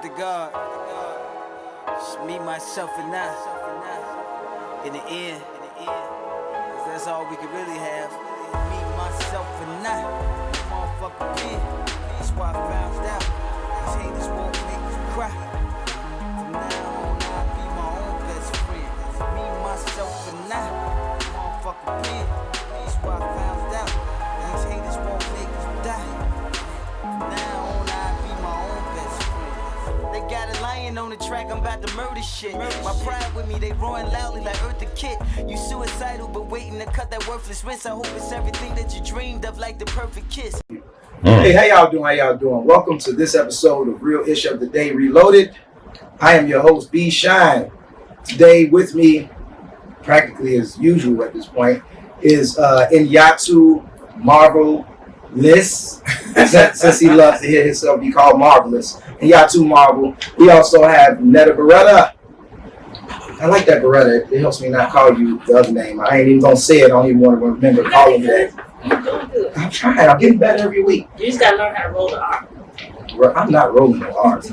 to God. Just me, myself, and I. In the end, 'cause that's all we could really have. Me, myself, and I. Motherfucker, kid. That's why I found out. These haters won't make me cry. From now on, I'll be my own best friend. Me, myself, and I. Motherfucker, kid. That's why I found out. These haters won't make me die. From now on, I'll be my own best friend. They got a lion on the track, I'm about to murder shit. My pride with me, they roaring loudly like Earth the Kid. You suicidal, but waiting to cut that worthless wrist. I hope it's everything that you dreamed of, like the perfect kiss. Hey, how y'all doing? How y'all doing? Welcome to this episode of Real Ish of the Day Reloaded. I am your host, B Shine. Today with me, practically as usual at this point, is Inyatu Marvelous. since he loves to hear himself be called Marvelous. Inyatu Marvel. We also have Netta Beretta. I like that Beretta. It helps me not call you the other name. I ain't even gonna say it. I don't even want to remember calling you that. You're doing good. I'm trying. I'm getting better every week. You just gotta learn how to roll the R. I'm not rolling no R's.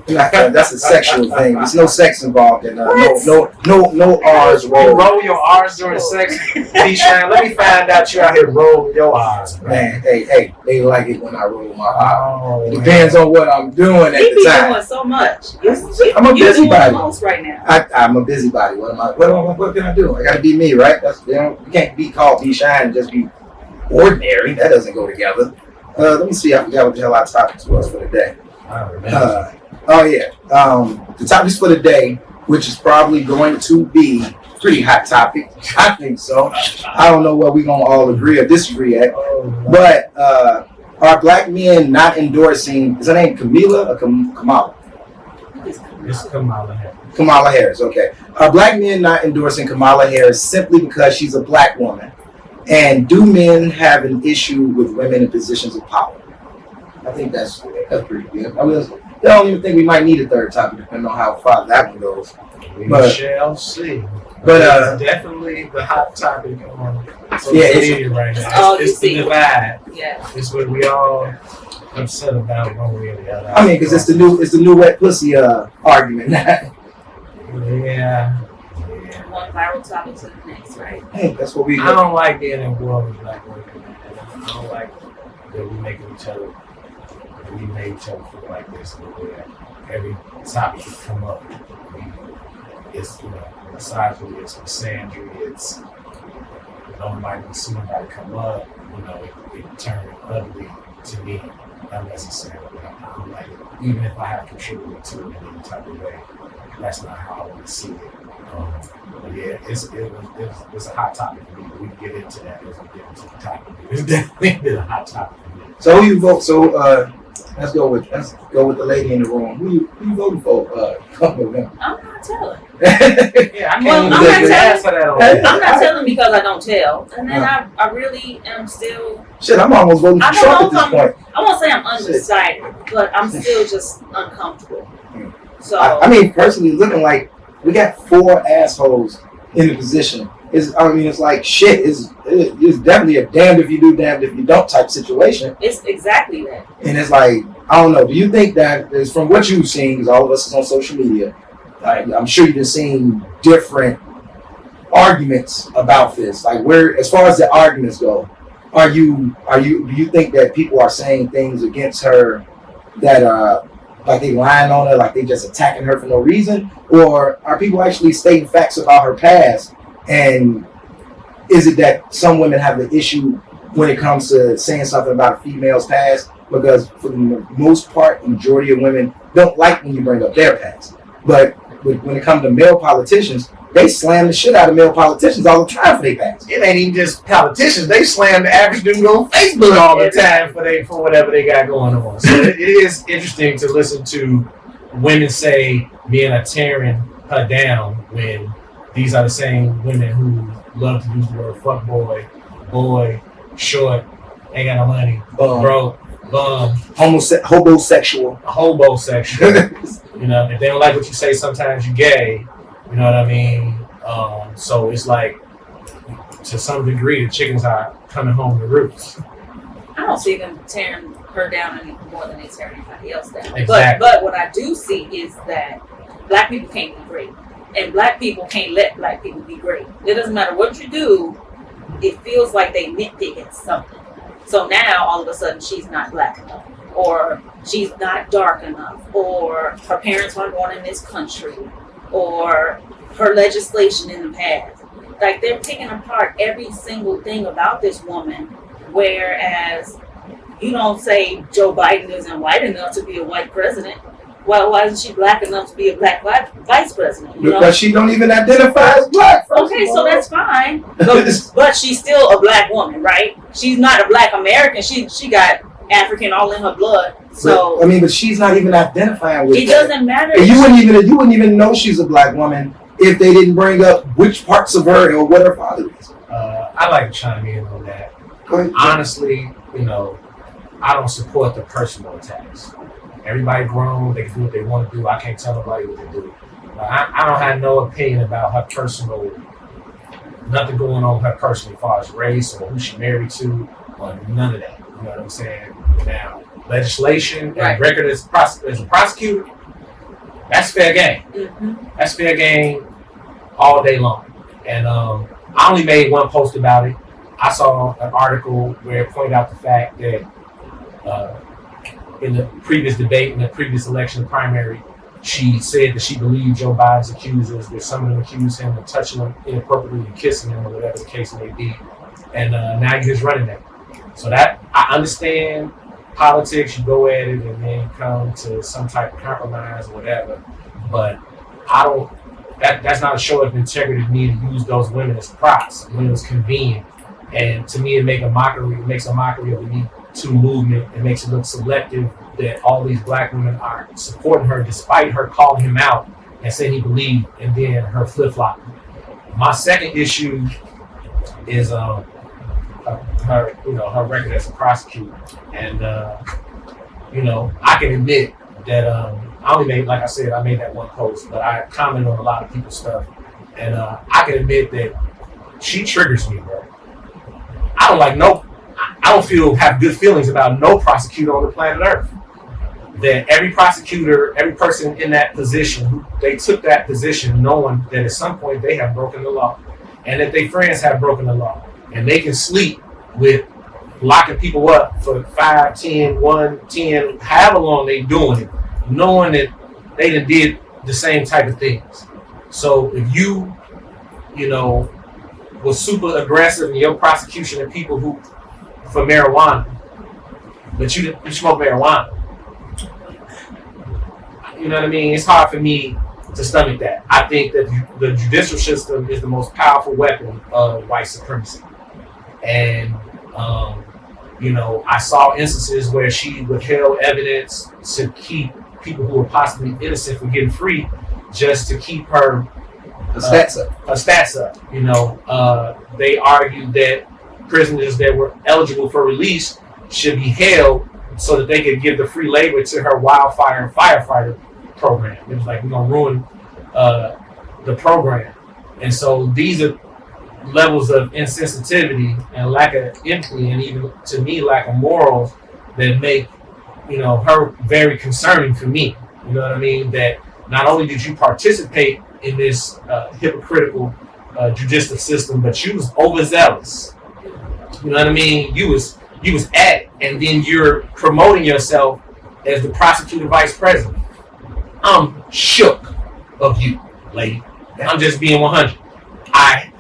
That's a sexual thing. There's no sex involved in no R's roll. You roll your R's during sex, B-Shine. Let me find out you out here rolling your R's. Man, hey, they like it when I roll my R. Oh, It depends on what I'm doing at He the be time. doing so much. I'm a You're doing the busybody. most right now. I'm a busybody. What can I do? I gotta be me, right? You can't be called B-Shine and just be ordinary. That doesn't go together. Let me see. I forgot what the hell our topics was for the day. I remember. The topics for the day, which is probably going to be a pretty hot topic. I think so. I don't know what we're going to all agree or disagree at. But are black men not endorsing, is her name Camila or Kamala? It's Kamala Harris. Kamala Harris, okay. Are black men not endorsing Kamala Harris simply because she's a black woman? And do men have an issue with women in positions of power? I think that's pretty good. I don't even think we might need a third topic, depending on how far that one goes. We But- shall see. but, it's definitely the hot topic on social Yeah, it's- media right now. all you It's the see. divide. Yeah. It's what we all upset about one way or the other. I mean, because it's the new wet pussy argument. Yeah. One viral topic to the next, right? Hey, that's what we I don't like being in a world with black women. I don't like that we make each other, that we made each other feel like this. Where every topic that come up, it's misogyny, it's misandry, it's nobody can see nobody come up. It turned ugly to me unnecessarily. I don't like it, even if I have contributed to it in any type of way. That's not how I want to see it. But yeah, it's a hot topic for me. We can get into that as we get into the topic. It's definitely been a hot topic for me. So who you vote? So let's go with the lady in the room. Who you voting for? Couple of them. I'm not telling. Yeah, I can't Well, even I'm not answer that on Hey, that. I'm not telling because I don't tell. And then I really am still, Shit, I'm almost voting for I don't Trump know at this if point. I won't say I'm undecided, but I'm still just uncomfortable. So, I mean, personally, looking like we got 4 assholes in the position. It's like shit. It's definitely a damned if you do, damned if you don't type situation. it's exactly that. And it's like, I don't know. Do you think that is from what you've seen? Because all of us is on social media. I'm sure you've seen different arguments about this. Like, where, as far as the arguments go, do you think that people are saying things against her that like they lying on her, like they just attacking her for no reason, or are people actually stating facts about her past? And is it that some women have an issue when it comes to saying something about a female's past? Because for the most part, the majority of women don't like when you bring up their past. But when it comes to male politicians, they slam the shit out of male politicians all the time for their past. It ain't even just politicians. They slam the average dude on Facebook all the time for whatever they got going on. So it is interesting to listen to women say men are tearing her down when these are the same women who love to use the word fuck boy, short, ain't got no money, broke, bum, Homosexual. hobosexual. If they don't like what you say, sometimes you gay. You know what I mean? So it's like, to some degree, the chickens are coming home to roost. I don't see them tearing her down any more than they tear anybody else down. Exactly. But what I do see is that black people can't be great, and black people can't let black people be great. It doesn't matter what you do; it feels like they nitpick at something. So now all of a sudden she's not black enough, or she's not dark enough, or her parents weren't born in this country, or her legislation in the past. Like, they're picking apart every single thing about this woman, whereas you don't say Joe Biden isn't white enough to be a white president. Well, why isn't she black enough to be a black vice president? You know? Because she don't even identify as black. Okay, so that's fine. But she's still a black woman, right? She's not a black American. She got African all in her blood. So but, I mean, but she's not even identifying with it that. doesn't matter. And you wouldn't even know she's a black woman if they didn't bring up which parts of her or what her father is. I like to chime in on that. Go ahead. Honestly, I don't support the personal attacks. Everybody grown, they can do what they want to do. I can't tell nobody what to do. I don't have no opinion about her personal, nothing going on with her personally as far as race or who she married to or none of that. You know what I'm saying? Now, legislation and record as a prosecutor, that's fair game. Mm-hmm. That's fair game all day long. And I only made one post about it. I saw an article where it pointed out the fact that in the previous debate, in the previous election primary, she said that she believed Joe Biden's accusers, that some of them accused him of touching him inappropriately and kissing him or whatever the case may be. And now you're just running that. So that, I understand politics, you go at it and then come to some type of compromise or whatever. But I don't, that's not a show of integrity to me to use those women as props when it was convenient. And to me, it makes a mockery of the Me Too movement. It makes it look selective that all these black women are supporting her despite her calling him out and saying he believed, and then her flip-flop. My second issue is her record as a prosecutor. And I can admit that I only made, like I said, I made that one post, but I commented on a lot of people's stuff. And I can admit that she triggers me, bro. I don't have good feelings about no prosecutor on the planet Earth. That every prosecutor, every person in that position, they took that position knowing that at some point they have broken the law and that their friends have broken the law. And they can sleep with locking people up for 5, 10, 1, 10, however long they doing it, knowing that they done did the same type of things. So if you was super aggressive in your prosecution of people who for marijuana, but you smoke marijuana, you know what I mean? It's hard for me to stomach that. I think that the judicial system is the most powerful weapon of white supremacy. And, I saw instances where she withheld evidence to keep people who were possibly innocent from getting free just to keep her stats up. They argued that prisoners that were eligible for release should be held so that they could give the free labor to her wildfire and firefighter program. It was like, we're going to ruin the program. And so these are levels of insensitivity and lack of empathy, and even to me, lack of morals that make, her very concerning for me. You know what I mean? That not only did you participate in this hypocritical judicial system, but you was overzealous. You know what I mean? You was at it, and then you're promoting yourself as the prosecutor vice president. I'm shook of you, lady. I'm just being 100. I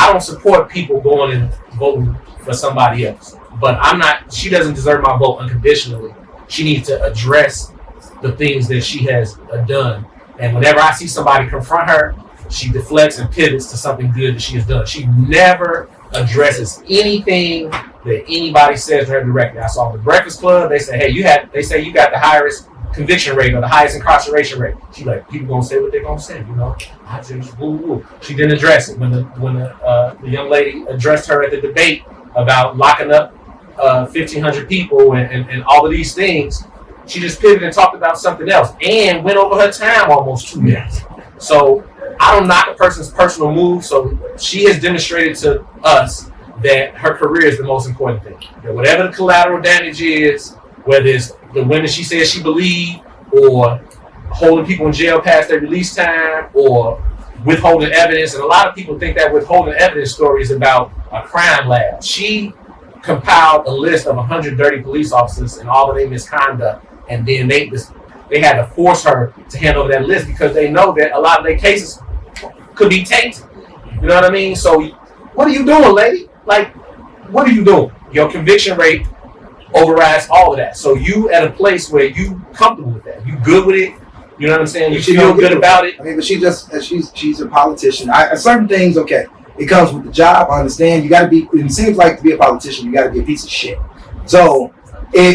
don't support people going and voting for somebody else. But she doesn't deserve my vote unconditionally. She needs to address the things that she has done. And whenever I see somebody confront her, she deflects and pivots to something good that she has done. She never addresses anything that anybody says to her directly. I saw the Breakfast Club. They say, hey, they say you got the highest conviction rate or the highest incarceration rate. She like, people gonna say what they're gonna say, I just woo. She didn't address it when the young lady addressed her at the debate about locking up 1,500 people and all of these things. She just pivoted and talked about something else and went over her time almost 2 minutes. So I don't knock a person's personal move. So she has demonstrated to us that her career is the most important thing. That whatever the collateral damage is, whether it's the women she says she believed, or holding people in jail past their release time, or withholding evidence. And a lot of people think that withholding evidence story is about a crime lab. She compiled a list of 130 police officers and all of their misconduct, and then they had to force her to hand over that list because they know that a lot of their cases could be tainted. You know what I mean? So what are you doing, lady? Like, what are you doing? Your conviction rate overrides all of that. So you at a place where you comfortable with that. You good with it. You know what I'm saying? You feel good about it. I mean, but she's a politician. Certain things, okay. It comes with the job. I understand. You got to be. It seems like to be a politician, you got to be a piece of shit. So,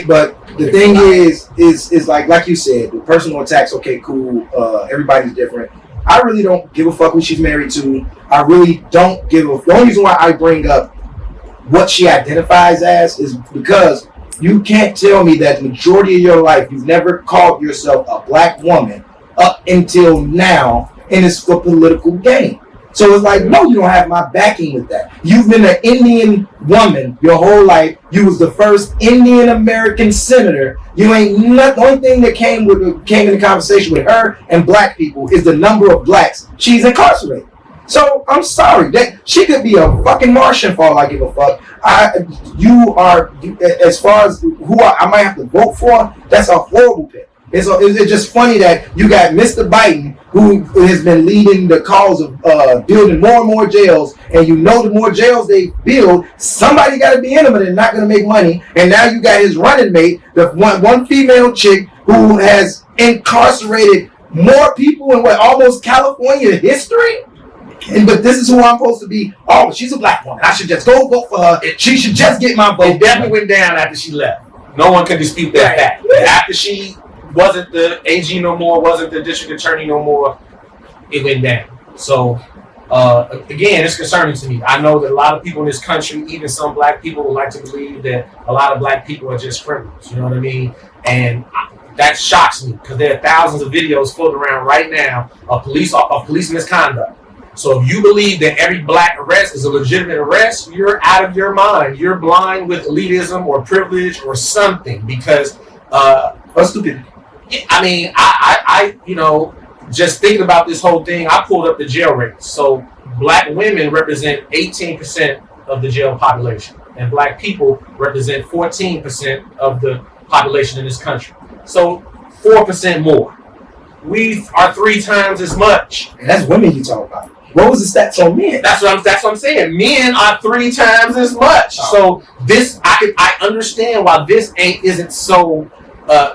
but the thing is like you said, the personal attacks. Okay, cool. Everybody's different. I really don't give a fuck who she's married to. I really don't give a. The only reason why I bring up what she identifies as is because you can't tell me that the majority of your life you've never called yourself a black woman up until now, and it's for political gain. So it's like, no, you don't have my backing with that. You've been an Indian woman your whole life. You was the first Indian American senator. You ain't not the only thing that came in the conversation with her and black people is the number of blacks she's incarcerated. So I'm sorry that she could be a fucking Martian for all I give a fuck. As far as who I might have to vote for, that's a horrible pick. It's just funny that you got Mr. Biden, who has been leading the cause of building more and more jails, and you know the more jails they build, somebody got to be in them and they're not going to make money. And now you got his running mate, the one female chick who has incarcerated more people in almost California history. But this is who I'm supposed to be. Oh, she's a black woman. I should just go vote for her. She should just get my vote. It definitely went down after she left. No one can dispute that fact. After she wasn't the AG no more, wasn't the district attorney no more, it went down. So, again, it's concerning to me. I know that a lot of people in this country, even some black people, would like to believe that a lot of black people are just criminals. You know what I mean? And that shocks me because there are thousands of videos floating around right now of police misconduct. So if you believe that every black arrest is a legitimate arrest, you're out of your mind. You're blind with elitism or privilege or something because or stupidity. I mean, I just thinking about this whole thing, I pulled up the jail rates. So black women represent 18% of the jail population, and black people represent 14% of the population in this country. So 4% more. We are 3 times as much. And that's women you talk about. What was the stats on men? That's what I'm saying. Men are 3 times as much. Oh. So this, I understand why this isn't so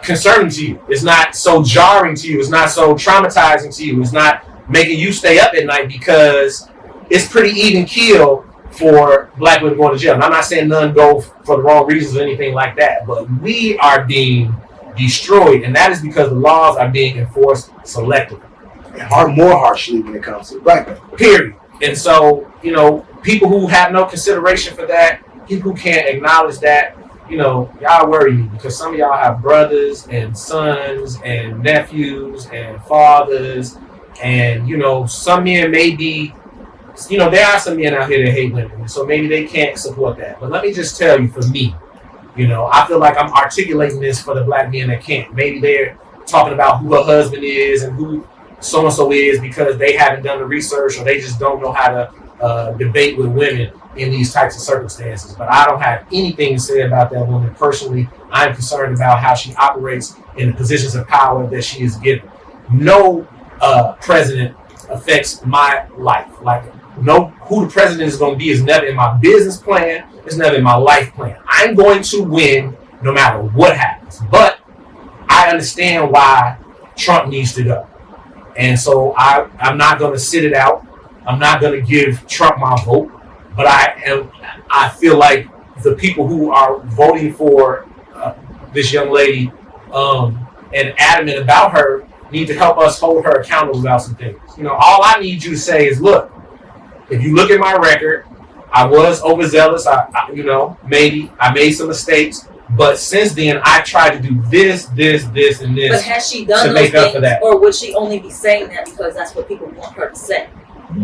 concerning to you. It's not so jarring to you. It's not so traumatizing to you. It's not making you stay up at night because it's pretty even keel for black women going to jail. And I'm not saying none go for the wrong reasons or anything like that, but we are being destroyed, and that is because the laws are being enforced selectively. More harshly when it comes to black people. Period. And so, people who have no consideration for that, people who can't acknowledge that, y'all worry me because some of y'all have brothers and sons and nephews and fathers, and some men may be, there are some men out here that hate women, so maybe they can't support that. But let me just tell you, for me, I feel like I'm articulating this for the black men that can't. Maybe they're talking about who a husband is and who so-and-so is because they haven't done the research or they just don't know how to debate with women in these types of circumstances. But I don't have anything to say about that woman personally. I'm concerned about how she operates in the positions of power that she is given. No president affects my life. Like, who the president is going to be is never in my business plan. It's never in my life plan. I'm going to win no matter what happens. But I understand why Trump needs to go. And so I'm not going to sit it out. I'm not going to give Trump my vote. But I feel like the people who are voting for this young lady and adamant about her need to help us hold her accountable about some things. All I need you to say is, look, if you look at my record, I was overzealous. Maybe I made some mistakes. But since then, I tried to do this, and this. But has she done to those make things, up for that? Or would she only be saying that because that's what people want her to say?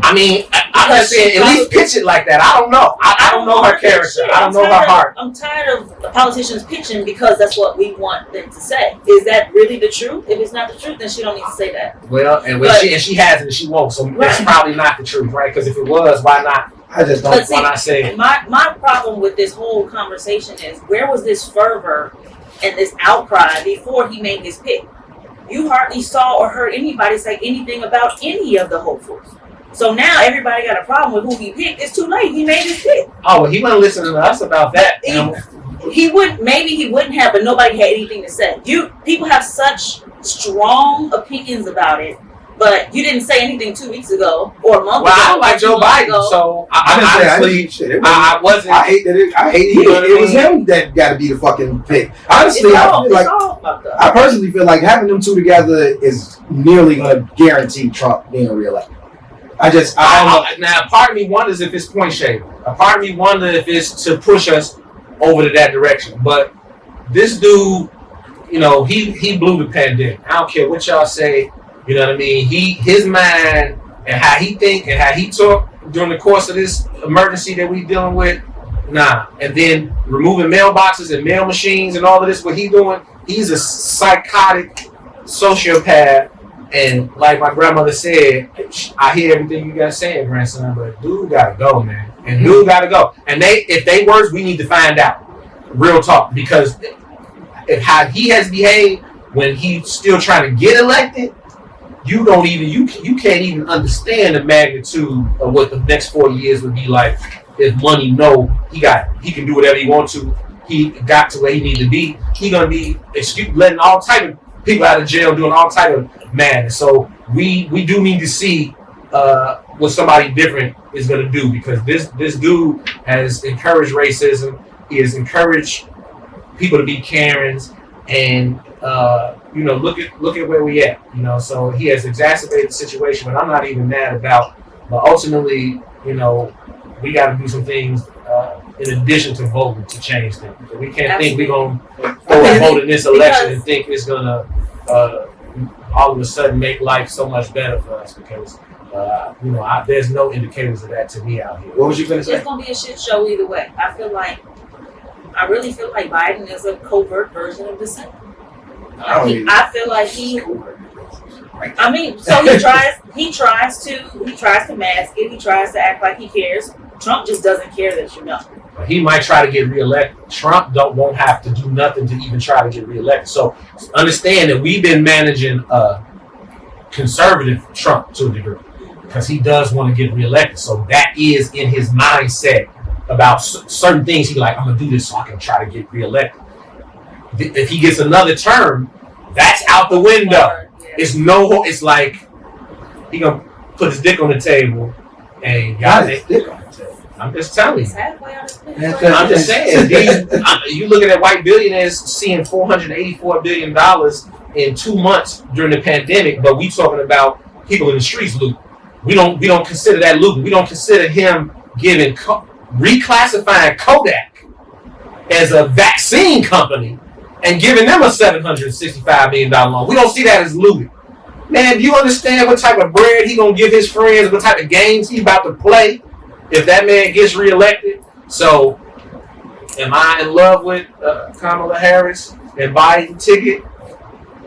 I mean, I'm just saying, at least pitch it like that. I don't know. I don't know her character. I don't know her heart. I'm tired of the politicians pitching because that's what we want them to say. Is that really the truth? If it's not the truth, then she don't need to say that. Well, and when she has it, and she won't. So it's probably not the truth, right? Because if it was, why not? I just don't. Why not say it? My problem with this whole conversation is where was this fervor and this outcry before he made his pick? You hardly saw or heard anybody say anything about any of the hopefuls. So now everybody got a problem with who he picked. It's too late. He made his pick. Oh, well, he wasn't listening to us about that. He wouldn't have, but nobody had anything to say. People have such strong opinions about it, but you didn't say anything 2 weeks ago or a month ago. Well, I don't like Joe Biden, so I wasn't. I hate that. I hate it. It was him that got to be the fucking pick. Honestly, I personally feel like having them two together is nearly going to guarantee Trump being reelected. I don't know. Now, a part of me wonders if it's point shaving. A part of me wonders if it's to push us over to that direction. But this dude, he blew the pandemic. I don't care what y'all say. You know what I mean? His mind and how he think and how he talk during the course of this emergency that we dealing with, nah. And then removing mailboxes and mail machines and all of this, what he doing, he's a psychotic sociopath. And like my grandmother said, I hear everything you guys saying, grandson, but dude gotta go, man. And dude gotta go. And if they worse, we need to find out. Real talk. Because if how he has behaved when he's still trying to get elected, you can't even understand the magnitude of what the next 4 years would be like if money he can do whatever he wants to. He got to where he need to be. He gonna be letting all type of people out of jail, doing all type of madness. So we do need to see what somebody different is gonna do, because this dude has encouraged racism. He has encouraged people to be Karens, and look at where we at. So he has exacerbated the situation, but I'm not even mad about. But ultimately, we got to do some things in addition to voting to change things. We can't think we're gonna throw a vote in this election and think it's gonna all of a sudden make life so much better for us, because there's no indicators of that to me out here. What was you gonna say? It's gonna be a shit show either way. I really feel like Biden is a covert version of DeSantis. I feel like so he tries to mask it. He tries to act like he cares. Trump just doesn't care that you know. He might try to get reelected. Trump won't have to do nothing to even try to get reelected. So understand that we've been managing conservative Trump to a degree, because he does want to get reelected. So that is in his mindset about certain things. He's like, I'm gonna do this so I can try to get reelected. If he gets another term, that's out the window. It's like he gonna put his dick on the table and got it. I'm just telling you. I'm just saying. You looking at white billionaires seeing $484 billion in 2 months during the pandemic, but we talking about people in the streets looting. We don't consider that looting. We don't consider him reclassifying Kodak as a vaccine company and giving them a $765 million loan. We don't see that as looting. Man, do you understand what type of bread he gonna give his friends, what type of games he about to play if that man gets reelected? So, am I in love with Kamala Harris and Biden ticket?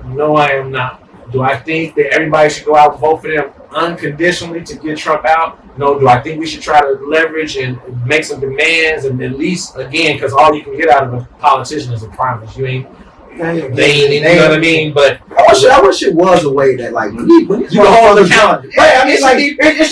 No, I am not. Do I think that everybody should go out and vote for them unconditionally to get Trump out? No. Do I think we should try to leverage and make some demands, and at least, again, because all you can get out of a politician is a promise. You ain't, you know what I mean? But I wish it was a way that, like, when you go hold the counter, right? I mean, it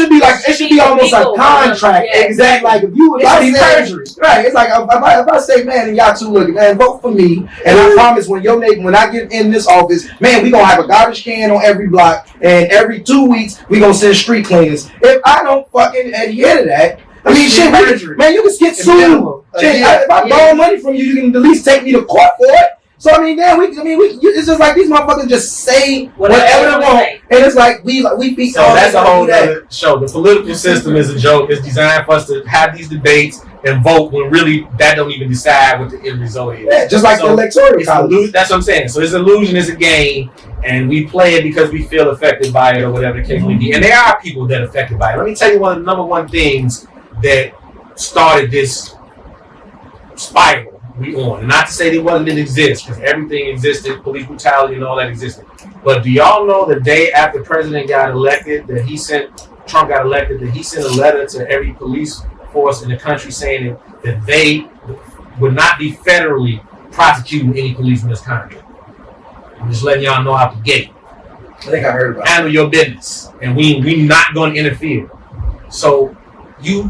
should be almost a contract. Yeah. Exactly. Like, if you, perjury, right? It's like if I say, man, and y'all two looking, man, vote for me, and I promise when I get in this office, man, we gonna have a garbage can on every block, and every 2 weeks we gonna send street cleaners. If I don't fucking adhere to that, I mean, shit, man, you can get sued. If I borrow money from you, you can at least take me to court for it. So I mean, it's just like these motherfuckers just say whatever they want, and it's like we beat. So that's a whole other show. The political system is a joke. It's designed for us to have these debates and vote when really that don't even decide what the end result is. Yeah, just like the electoral college. That's what I'm saying. So it's illusion, it's a game, and we play it because we feel affected by it or whatever the case may be. And there are people that are affected by it. Let me tell you one of the number one things that started this spiral we on. And not to say it didn't exist, because everything existed, police brutality and all that existed. But do y'all know the day after President got elected Trump got elected, that he sent a letter to every police force in the country saying that they would not be federally prosecuting any police misconduct. I'm just letting y'all know out the gate. I think I heard about Handle your business, and we not going to interfere. So you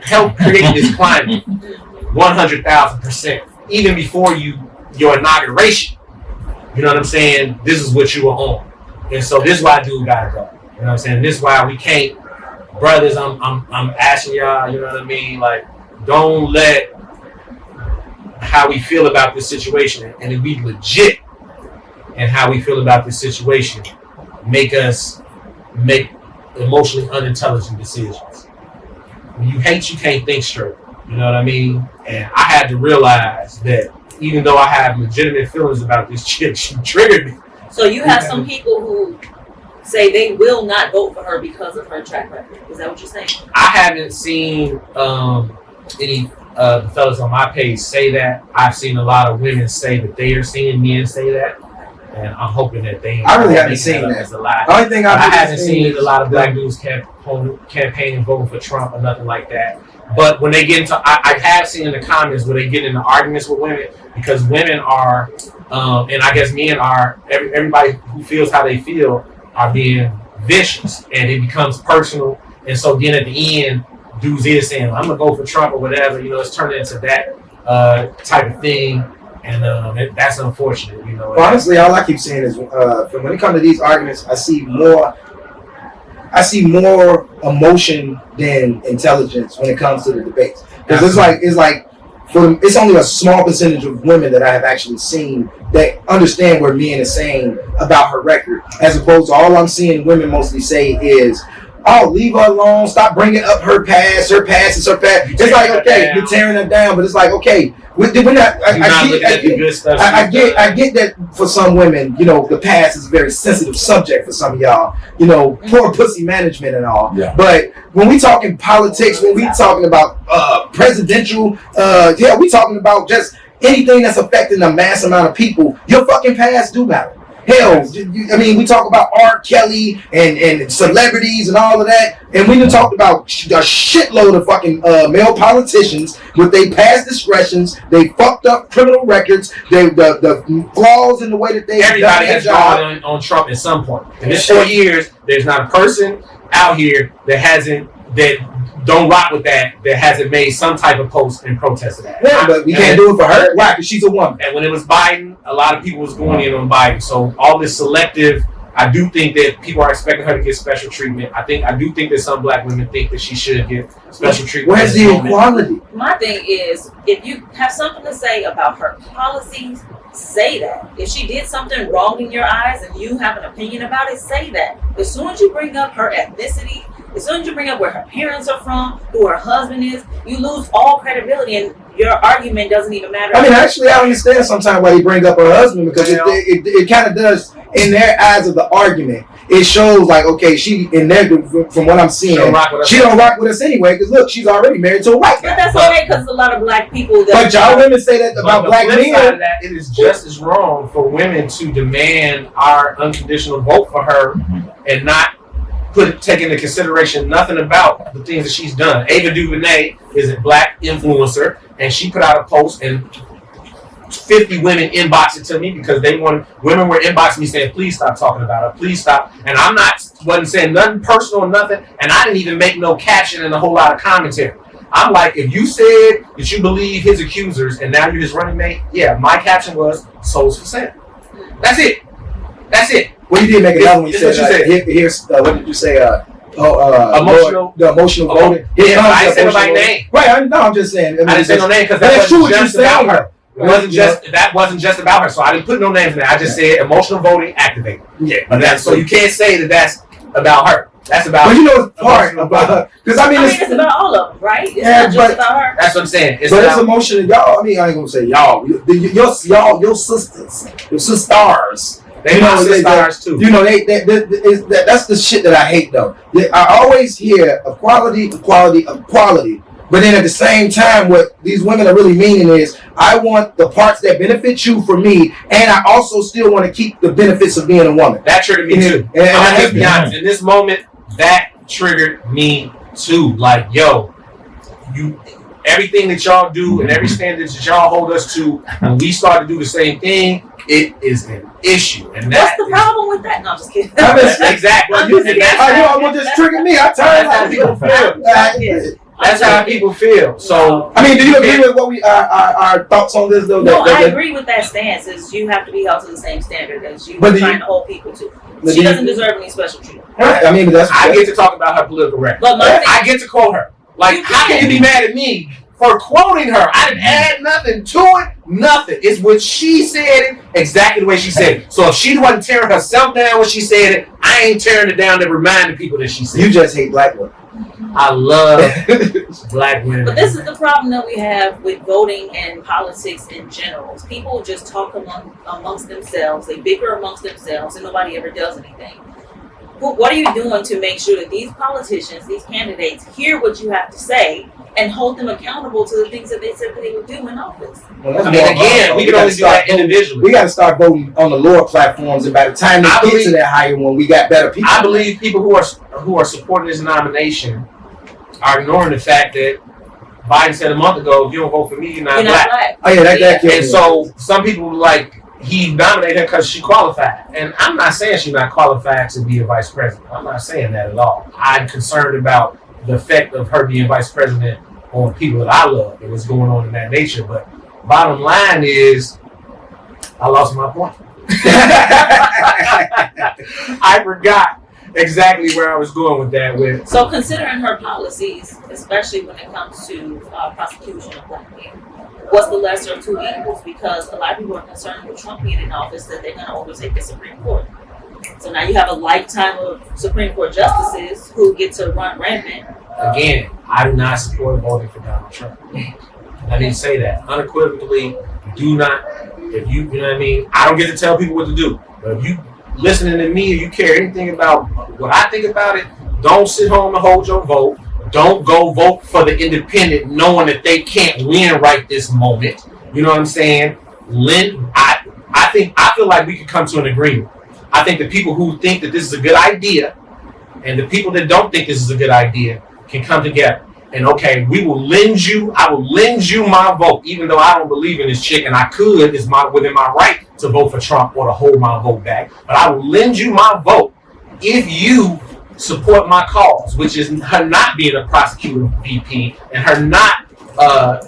help create this climate 100,000%, even before your inauguration. You know what I'm saying? This is what you were on, and so this is why dude gotta go. You know what I'm saying? This is why we can't, brothers. I'm asking y'all. You know what I mean? Like, don't let how we feel about this situation, and if we legit and how we feel about this situation, make us make emotionally unintelligent decisions. When you hate, you can't think straight. You know what I mean? And I had to realize that even though I have legitimate feelings about this chick, she triggered me. So you have some people who say they will not vote for her because of her track record. Is that what you're saying? I haven't seen any the fellas on my page say that. I've seen a lot of women say that they are seeing men say that, and I'm hoping that they. I really haven't seen that. As a lie. The only thing I haven't seen a lot of black dudes campaigning voting for Trump or nothing like that. But when they get into, I have seen in the comments where they get into arguments with women, because women are, and I guess men are, everybody who feels how they feel are being vicious, and it becomes personal. And so then at the end, dudes is saying, I'm going to go for Trump or whatever. You know, it's turned into that type of thing. And that's unfortunate, you know. Honestly, all I keep saying is, when it comes to these arguments, I see more emotion than intelligence when it comes to the debates. Because it's like it's only a small percentage of women that I have actually seen that understand what men is saying about her record, as opposed to all I'm seeing women mostly say is, oh, leave her alone, stop bringing up her past is her past. It's like, okay, you're tearing her down, but it's like, okay, we're not. I get that for some women, you know, the past is a very sensitive subject for some of y'all, you know, poor pussy management and all. Yeah. But when we talking politics, when we talking about presidential, we talking about just anything that's affecting a mass amount of people, your fucking past do matter. Hell, I mean, we talk about R. Kelly and celebrities and all of that, and we done talked about a shitload of fucking male politicians with their past discretions, they fucked up criminal records, the flaws in the way that they. Everybody has gone on Trump at some point. In this 4 years, there's not a person out here that don't rock with that hasn't made some type of post in protest of that. Yeah, but we can't do it for her. Why? Because she's a woman. And when it was Biden, a lot of people was going in on Biden. So all this selective, I do think that people are expecting her to get special treatment. I do think that some black women think that she should get special treatment. Where's the equality? My thing is, if you have something to say about her policies, say that. If she did something wrong in your eyes and you have an opinion about it, say that. As soon as you bring up her ethnicity, as soon as you bring up where her parents are from, who her husband is, you lose all credibility and your argument doesn't even matter. I mean, actually, I understand sometimes why they bring up her husband, because it kind of does, in their eyes of the argument, it shows like, okay, from what I'm seeing, she don't rock with us anyway, because look, she's already married to a white guy. But that's okay, because a lot of black people. But y'all women say that about black men. Side of that, it is just as wrong for women to demand our unconditional vote for her and not take into consideration nothing about the things that she's done. Ava DuVernay is a black influencer, and she put out a post, and 50 women inboxed it to me because women were inboxing me saying, please stop talking about her, please stop. And wasn't saying nothing personal or nothing, and I didn't even make no caption and a whole lot of commentary. I'm like, if you said that you believe his accusers and now you're his running mate, yeah, my caption was souls for sale. That's it. Well, you did make another one. You said, here's what did you say? Emotional voting. Yeah, I didn't say nobody's name. Right, I'm just saying. I didn't say no name because that wasn't just about her. That wasn't just about her. So I didn't put no names in there. I just said emotional voting activated. Yeah, So you can't say that that's about her. That's about. But you know, it's part about because I mean, it's about all of them, right? It's Yeah, not just but- about her. That's what I'm saying. It's but it's about, emotional, y'all. I mean, I ain't gonna say y'all. Your sisters, your sisters. they You know, my sisters too. You know, that's the shit that I hate though. I always hear equality, equality, equality. But then at the same time, what these women are really meaning is, I want the parts that benefit you for me, and I also still want to keep the benefits of being a woman. That triggered me too. And I I'm hate just be that. honest. In this moment, that triggered me too. Like, yo, everything that y'all do and every standard that y'all hold us to, when we start to do the same thing, it is an issue. And What's the problem with that? No, I'm just kidding. I mean, exactly. I'm just And kidding. I want this trigger me. I tell That's how you. people feel. That's how people feel. So, I mean, do you agree with what our thoughts on this though? No, I agree with that stance. Is you have to be held to the same standard as you But are do trying you- to hold people to. but She do you- doesn't deserve any special treatment. I mean, that's I get to talk about her political record. But my thing, I get to quote her. Like, how can you be mad at me for quoting her? I didn't add nothing to it. Nothing. It's what she said it exactly the way she said it. So if she wasn't tearing herself down when she said it, I ain't tearing it down to remind the people that she said You it. just hate black women. I love black women. but this is the problem that we have with voting and politics in general. People just talk amongst themselves. They bicker amongst themselves, and nobody ever does anything. What are you doing to make sure that these politicians, these candidates, hear what you have to say and hold them accountable to the things that they said that they would do in office? I mean, again, we can only do that individually. We got to start voting on the lower platforms, and by the time they I get believe- to that higher one, we got better people. I believe people who are supporting this nomination are ignoring the fact that Biden said a month ago, if you don't vote for me, you're not You're black. not black. Oh yeah, that killed And me. so some people like he nominated her because she qualified. And I'm not saying she's not qualified to be a vice president. I'm not saying that at all. I'm concerned about the effect of her being vice president on people that I love and what's going on in that nature. But bottom line is, I lost my point. I forgot exactly where I was going with that. So considering her policies, especially when it comes to prosecution of black men, what's the lesser of two evils? Because a lot of people are concerned with Trump being in office that they're going to overtake the Supreme Court. So now you have a lifetime of Supreme Court justices who get to run rampant. Again, I do not support voting for Donald Trump. I didn't say that. Unequivocally, do not. If you know what I mean? I don't get to tell people what to do. But if you listening to me or you care anything about what I think about it, don't sit home and hold your vote. Don't go vote for the independent knowing that they can't win right this moment. You know what I'm saying? I feel like we could come to an agreement. I think the people who think that this is a good idea and the people that don't think this is a good idea can come together. And okay, I will lend you my vote, even though I don't believe in this chick, and I could, it's within my right to vote for Trump or to hold my vote back. But I will lend you my vote if you support my cause, which is her not being a prosecutor VP and her not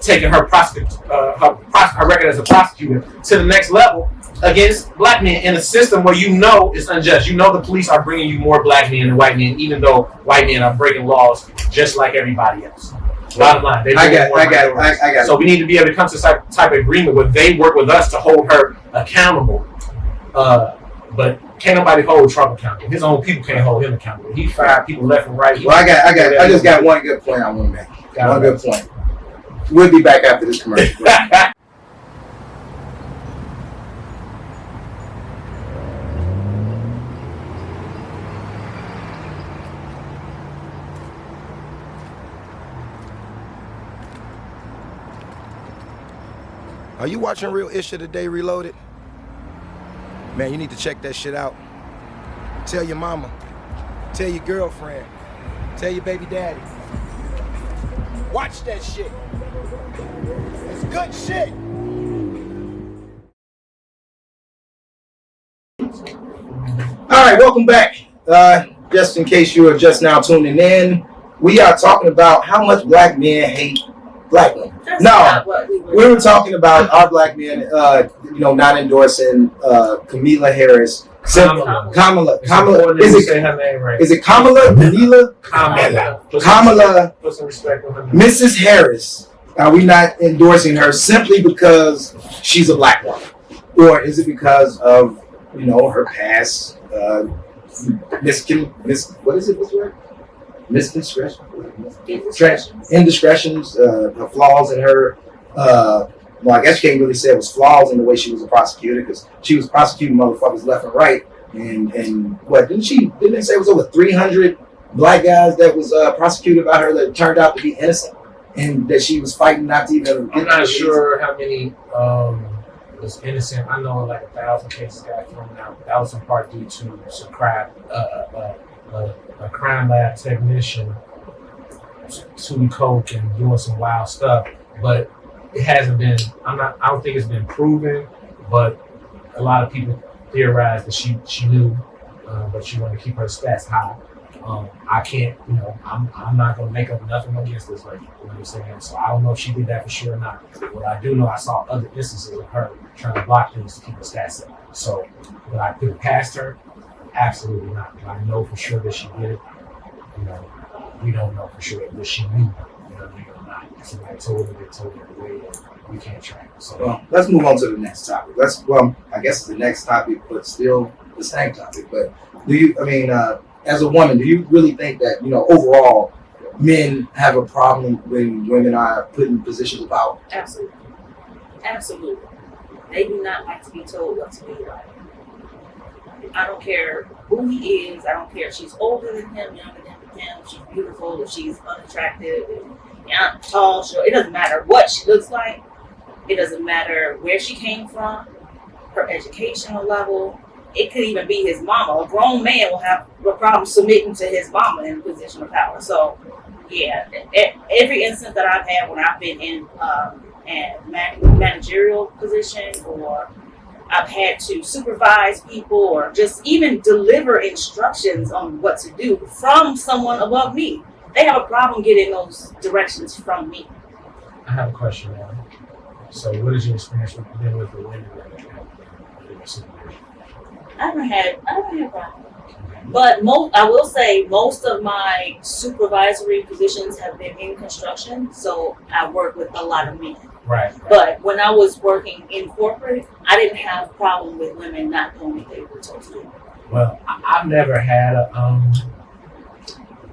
taking her record as a prosecutor to the next level against black men in a system where you know it's unjust. You know the police are bringing you more black men than white men, even though white men are breaking laws just like everybody else. Bottom line, they I got it. So we need to be able to come to some type of agreement where they work with us to hold her accountable. But can't nobody hold Trump accountable. His own people can't hold him accountable. He fired people left and right. Well, I just got one good point I want to make. One good point. We'll be back after this commercial. Are you watching Real Issue Today Reloaded? Man, you need to check that shit out. Tell your mama. Tell your girlfriend. Tell your baby daddy. Watch that shit. It's good shit. All right, welcome back. Just in case you are just now tuning in, we are talking about how much black men hate black women. That's No, not what we we were talking about our black men, not endorsing Kamala Harris. Kamala. Is it say her name right? Is it Kamala? Kamala. Put some respect on her name. Mrs. Harris. Are we not endorsing her simply because she's a black woman, or is it because of her past what is it? What's the word? Misdiscretion. Indiscretions. Indiscretions, her flaws in her. Well, I guess you can't really say it was flaws in the way she was a prosecutor because she was prosecuting motherfuckers left and right. And what didn't they say it was over 300 black guys that was prosecuted by her that turned out to be innocent and that she was fighting not to even. I'm not sure how many was innocent. I know like 1,000 cases got thrown out. That was in part due to some crime, a crime lab technician shooting coke and doing some wild stuff. But it hasn't been. I don't think it's been proven. But a lot of people theorize that she knew, but she wanted to keep her stats high. I can't, I'm not gonna make up nothing against this, like what you're saying. So I don't know if she did that for sure or not. What I do know, I saw other instances of her trying to block things to keep her stats up. So would I put it past her? Absolutely not. But I know for sure that she did it. We don't know for sure that she knew. Or not. Somebody told her, they told her the way that we can't track it. So Well, let's move on to the next topic. I guess it's the next topic, but still the same topic. But as a woman, do you really think that, overall, men have a problem when women are put in positions of power? Absolutely. Absolutely. They do not like to be told what to be like. I don't care who he is. I don't care if she's older than him, younger than him, if she's beautiful, if she's unattractive, tall, short. It doesn't matter what she looks like. It doesn't matter where she came from, her educational level. It could even be his mama. A grown man will have a problem submitting to his mama in a position of power. So, yeah, every instance that I've had when I've been in a managerial position, or I've had to supervise people, or just even deliver instructions on what to do from someone above me, they have a problem getting those directions from me. I have a question now. So what is your experience with dealing with the women that have been in supervision? I haven't had problems. But I will say most of my supervisory positions have been in construction, so I work with a lot of men. Right. But when I was working in corporate, I didn't have a problem with women not doing what they were told to do. Well, I've never had a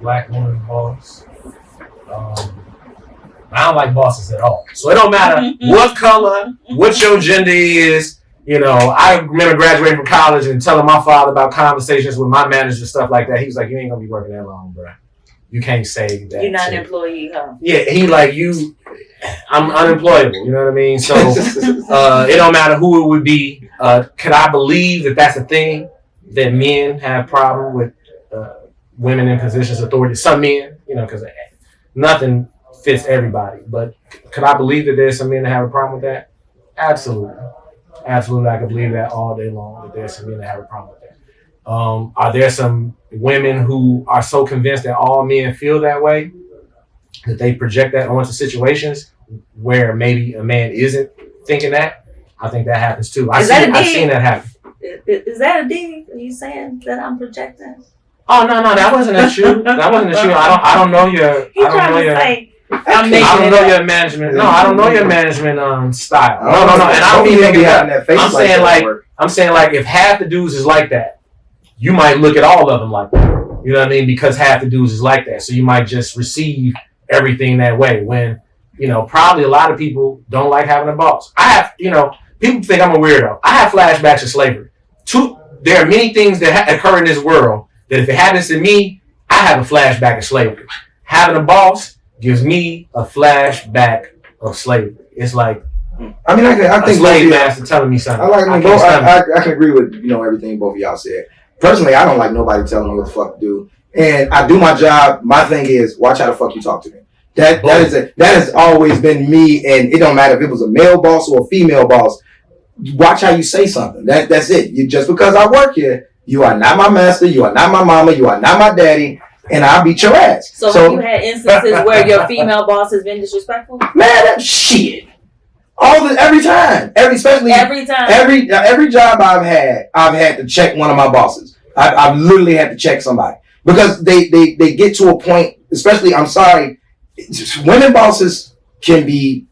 black woman boss. I don't like bosses at all. So it don't matter what color, what your gender is. I remember graduating from college and telling my father about conversations with my manager and stuff like that. He was like, "You ain't gonna be working that long, bro. You can't say that." You're not an employee, huh? Yeah, he like you. I'm unemployable. You know what I mean? So it don't matter who it would be. Could I believe that that's a thing that men have problem with women in positions of authority? Some men, because nothing fits everybody. But could I believe that there's some men that have a problem with that? Absolutely. Absolutely, I can believe that all day long, that there's some men that have a problem with that. Are there some women who are so convinced that all men feel that way that they project that onto situations where maybe a man isn't thinking that? I think that happens too. I've seen that happen. Is that a dig? Are you saying that I'm projecting? Oh no, that wasn't at you. That wasn't at you. I don't know your. I don't know your management. No, I don't know your management style. No. And I don't mean thinking that. I'm saying like if half the dudes is like that, you might look at all of them like that. You know what I mean? Because half the dudes is like that, so you might just receive everything that way. When probably a lot of people don't like having a boss. I have people think I'm a weirdo. I have flashbacks of slavery. There are many things that occur in this world that if it happens to me, I have a flashback of slavery. Having a boss gives me a flashback of slavery. It's like I think slave master telling me something. I can agree with everything both of y'all said. Personally, I don't like nobody telling me what the fuck to do, and I do my job. My thing is watch how the fuck you talk to me. That has always been me, and it don't matter if it was a male boss or a female boss. Watch how you say something. That's it. Just because I work here, you are not my master. You are not my mama. You are not my daddy. And I'll beat your ass. So have you had instances where your female boss has been disrespectful? Man, that shit. Every time. Every job I've had to check one of my bosses. I've literally had to check somebody. Because they get to a point, especially, I'm sorry, women bosses can be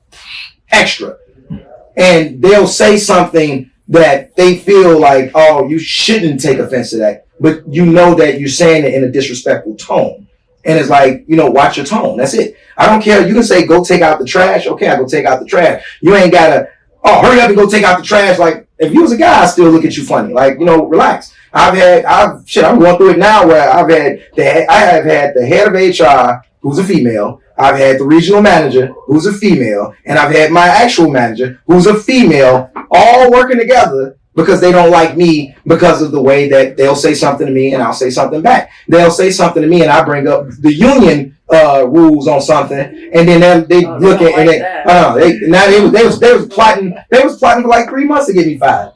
extra. And they'll say something that they feel like, oh, you shouldn't take offense to that. but you know that you're saying it in a disrespectful tone. And it's like, watch your tone. That's it. I don't care. You can say, go take out the trash. Okay, I go take out the trash. You ain't gotta, hurry up and go take out the trash. Like, if you was a guy, I still look at you funny. Like, relax. I'm going through it now where I have had the head of HR who's a female. I've had the regional manager who's a female, and I've had my actual manager who's a female, all working together because they don't like me because of the way that they'll say something to me and I'll say something back. They'll say something to me and I bring up the union rules on something, and then they look at and they was plotting for like 3 months to get me fired.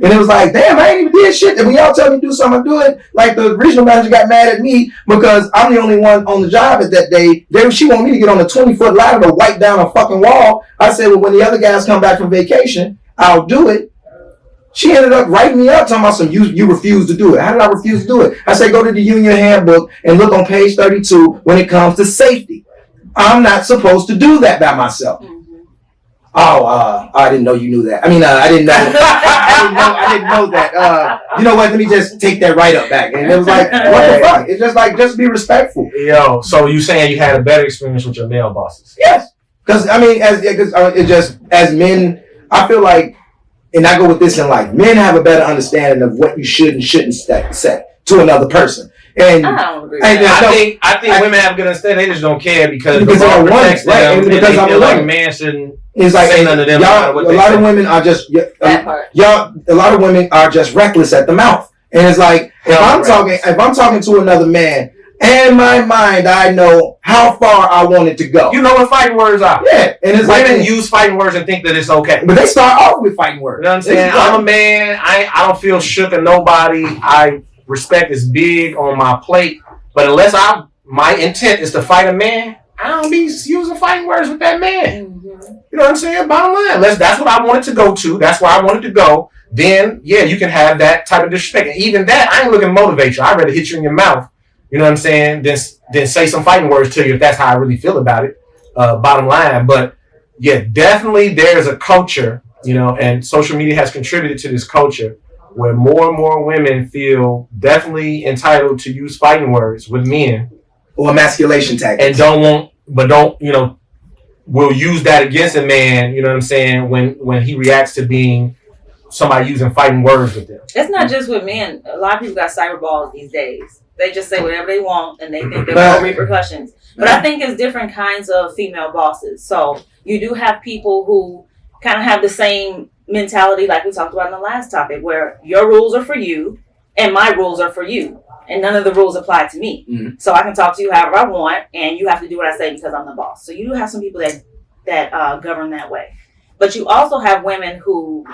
And it was like, damn, I ain't even did shit. And when y'all tell me to do something, I do it. Like, the regional manager got mad at me because I'm the only one on the job at that day. She wanted me to get on a 20-foot ladder to wipe down a fucking wall. I said, well, when the other guys come back from vacation, I'll do it. She ended up writing me up talking about you refuse to do it. How did I refuse to do it? I said, go to the union handbook and look on page 32 when it comes to safety. I'm not supposed to do that by myself. I didn't know you knew that. I mean, I didn't know. I didn't know that. You know what? Let me just take that right up back. And it was like, what the fuck? It's just like, just be respectful. Yo, so you saying you had a better experience with your male bosses? Yes. Because, I mean, as men, I feel like, and I go with this in life, men have a better understanding of what you should and shouldn't say to another person. And I don't agree. I think women have a good understanding. They just don't care because the law protects them. Right? And because I'm a like woman. a man shouldn't it's like, say none of them. A lot of women are just a lot of women are just reckless at the mouth. And it's like, if I'm talking to another man, in my mind, I know how far I want it to go. You know what fighting words are. Yeah. And it's women use fighting words and think that it's okay. But they start off with fighting words. You know what I'm saying? I'm a man. I don't feel shook at nobody. Respect is big on my plate. But unless my intent is to fight a man, I don't be using fighting words with that man. Mm-hmm. You know what I'm saying? Bottom line. That's what I wanted to go to. That's where I wanted to go. Then, yeah, you can have that type of disrespect. And even that, I ain't looking to motivate you. I'd rather hit you in your mouth. You know what I'm saying? Then say some fighting words to you if that's how I really feel about it. Bottom line. But yeah, definitely there's a culture, and social media has contributed to this culture where more and more women feel definitely entitled to use fighting words with men. Or emasculation tactics. And will use that against a man, you know what I'm saying, when he reacts to being somebody using fighting words with them. It's not just with men. A lot of people got cyberballs these days. They just say whatever they want and they think there are no repercussions. But I think it's different kinds of female bosses. So you do have people who kind of have the same mentality like we talked about in the last topic, where your rules are for you and my rules are for you. And none of the rules apply to me. Mm-hmm. So I can talk to you however I want and you have to do what I say because I'm the boss. So you do have some people that govern that way. But you also have women who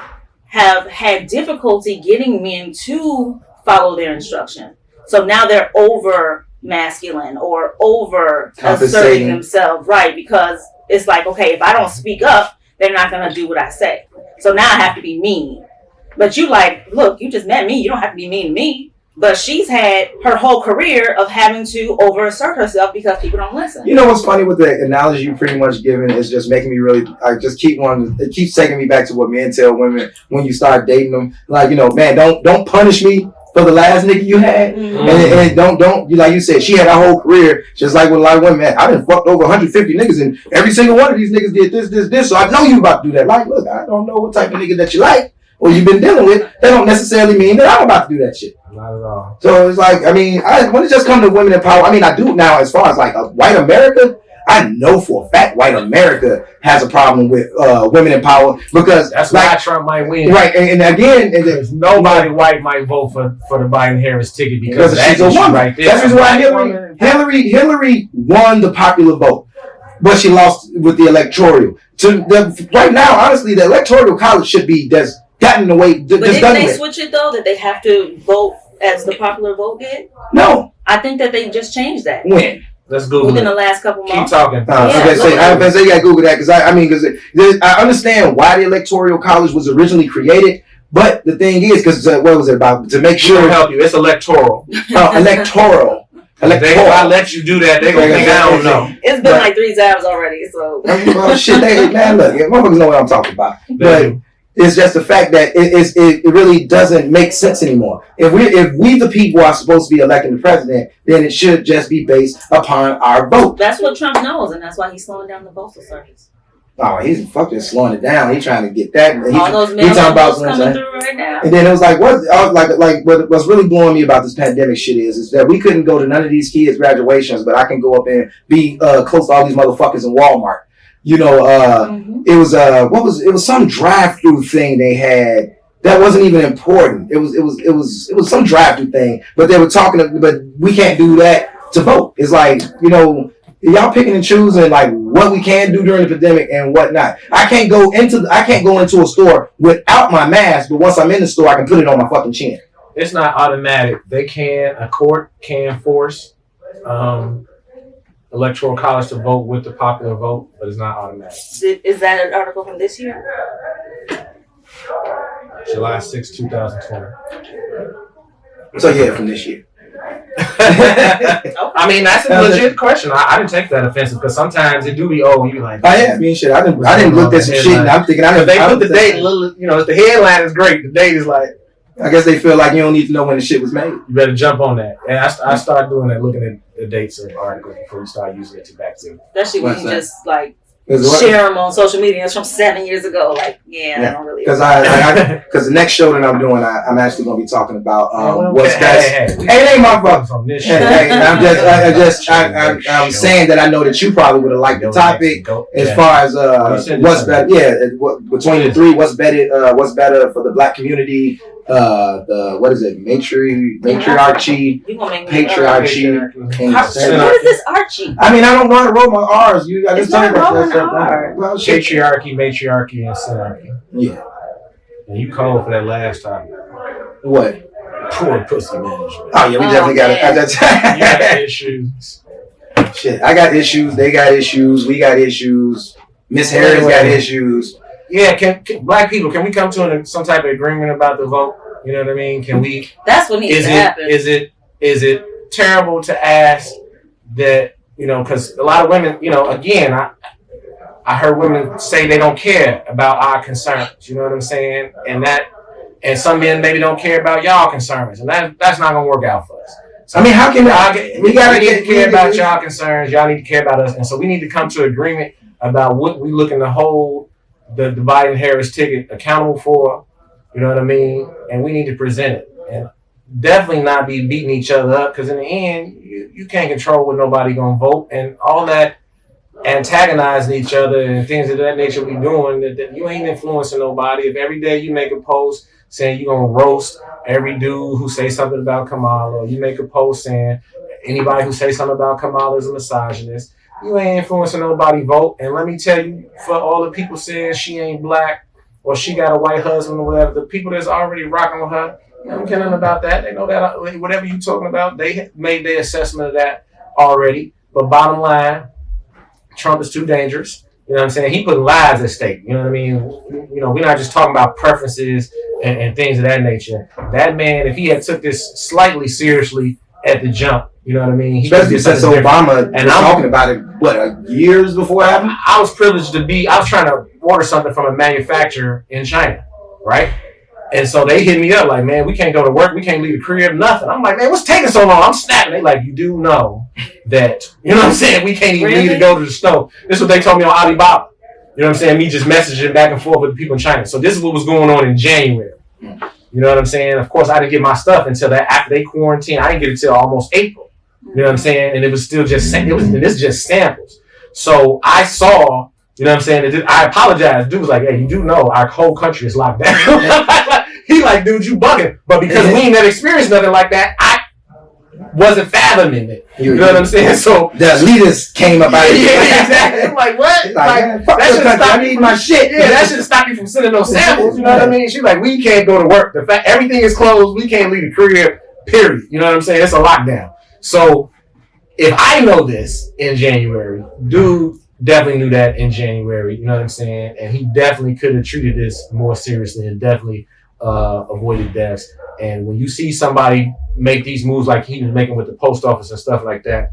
have had difficulty getting men to follow their instruction. So now they're over masculine or over asserting themselves, right? Because it's like, okay, if I don't speak up, they're not going to do what I say. So now I have to be mean. But you look, you just met me. You don't have to be mean to me. But she's had her whole career of having to over assert herself because people don't listen. You know what's funny with the analogy you pretty much given is just making me really, it keeps taking me back to what men tell women when you start dating them. Like, man, don't punish me for the last nigga you had. Mm-hmm. And don't, like you said, she had her whole career, just like with a lot of women, man, I done fucked over 150 niggas and every single one of these niggas did this. So I know you about to do that. Like, look, I don't know what type of nigga that you like or you've been dealing with. That don't necessarily mean that I'm about to do that shit. Not at all. So it's like, when it just comes to women in power, I do now as far as like white America, I know for a fact white America has a problem with women in power because that's why Trump might win. Right, and again, nobody white might vote for the Biden-Harris ticket because she's a woman. Right there. That's the reason why Hillary won the popular vote, but she lost with the electoral. Right now, honestly, the electoral college should be just gotten in the way. But didn't they switch it though? That they have to vote as the popular vote did? No, I think that they just changed that. When? Let's Google within the last couple months. Keep talking. I was say you gotta Google that because I understand why the electoral college was originally created, but the thing is, because what was it about? To make sure. It'll help you. It's electoral. Electoral. If I let you do that, they're gonna think I don't know. It's been like 3 times already, so. Shit, man, look, motherfuckers know what I'm talking about. But It's just the fact that it really doesn't make sense anymore. If we the people are supposed to be electing the president, then it should just be based upon our vote. That's what Trump knows, and that's why he's slowing down the postal service. Oh, he's fucking slowing it down. He's trying to get that. All those mail votes coming through right now. And then it was like, what's really blowing me about this pandemic shit is that we couldn't go to none of these kids' graduations, but I can go up and be close to all these motherfuckers in Walmart. You know, it was some drive-through thing they had that wasn't even important. It was some drive-through thing, but they were talking, but we can't do that to vote. It's like, you know, y'all picking and choosing like what we can do during the pandemic and what not. I can't go into a store without my mask, but once I'm in the store, I can put it on my fucking chin. It's not automatic. A court can force electoral college to vote with the popular vote, but it's not automatic. Is that an article from this year? July 6, 2020. So yeah, from this year. I mean, that's a legit question. I didn't take that offensive because sometimes it do be you like. Oh yeah, I mean shit. I didn't look at some shit and I'm thinking they put the date. You know, the headline is great. The date is like. I guess they feel like you don't need to know when the shit was made. You better jump on that. And I started doing that, looking at the dates of articles before you start using it to back to. Especially when you just like share them on social media. It's from 7 years ago. Like, I don't really. Because because the next show that I'm doing, I'm actually going to be talking about what's best. Hey, it ain't my fault. From this I'm saying that I know that you probably would have liked the topic as far as what's better. Yeah, between the three, what's better for the Black community. What is it? Matriarchy, patriarchy. What is this Archie? I mean, I don't know how to roll my R's. It's not rolling R. Well, patriarchy, matriarchy, and synarchy. Yeah. And you called for that last time. What? Poor pussy management. Oh yeah, we definitely got it. You got issues. Shit, I got issues. They got issues. We got issues. Miss Harris got issues. Yeah, can Black people, can we come to some type of agreement about the vote? You know what I mean? Can we? That's what needs to happen. Is it terrible to ask that, you know, because a lot of women, you know, again, I heard women say they don't care about our concerns. You know what I'm saying? And some men maybe don't care about y'all concerns, and that's not gonna work out for us. So, I mean, how can we need to care about y'all concerns? Y'all need to care about us, and so we need to come to agreement about what we looking to hold the Biden-Harris ticket accountable for, you know what I mean? And we need to present it. And definitely not be beating each other up, because in the end, you can't control what nobody going to vote. And all that antagonizing each other and things of that nature we doing, that you ain't influencing nobody. If every day you make a post saying you're going to roast every dude who say something about Kamala, or you make a post saying anybody who say something about Kamala is a misogynist, you ain't influencing nobody vote. And let me tell you, for all the people saying she ain't Black or she got a white husband or whatever, the people that's already rocking with her, you don't care nothing about that. They know that whatever you talking about, they made their assessment of that already. But bottom line, Trump is too dangerous. You know what I'm saying? He putting lives at stake. You know what I mean? You know, we're not just talking about preferences and things of that nature. That man, if he had took this slightly seriously at the jump, you know what I mean? Especially since Obama was talking about it, years before it happened? I was privileged I was trying to order something from a manufacturer in China, right? And so they hit me up like, man, we can't go to work. We can't leave the crib, nothing. I'm like, man, what's taking so long? I'm snapping. They like, you do know that, you know what I'm saying? We can't even leave to go to the store. This is what they told me on Alibaba. You know what I'm saying? Me just messaging back and forth with the people in China. So this is what was going on in January. You know what I'm saying? Of course, I didn't get my stuff until after they quarantined. I didn't get it until almost April. You know what I'm saying? And it was still just, this is just samples. So I saw, you know what I'm saying? I apologize. Dude was like, hey, you do know our whole country is locked down. He like, dude, you bugging. But because we ain't never experienced nothing like that, I wasn't fathoming it. You know what I'm saying? So the leaders came about it. Yeah, exactly. I'm like, what? Like that should stop me my shit. Yeah, that should stop you from sending those samples. You know what I mean? She's like, we can't go to work. The fact everything is closed, we can't leave the crib, period. You know what I'm saying? It's a lockdown. So if I know this in January, dude definitely knew that in January, you know what I'm saying? And he definitely could have treated this more seriously and definitely avoided deaths. And when you see somebody make these moves like he was making with the post office and stuff like that,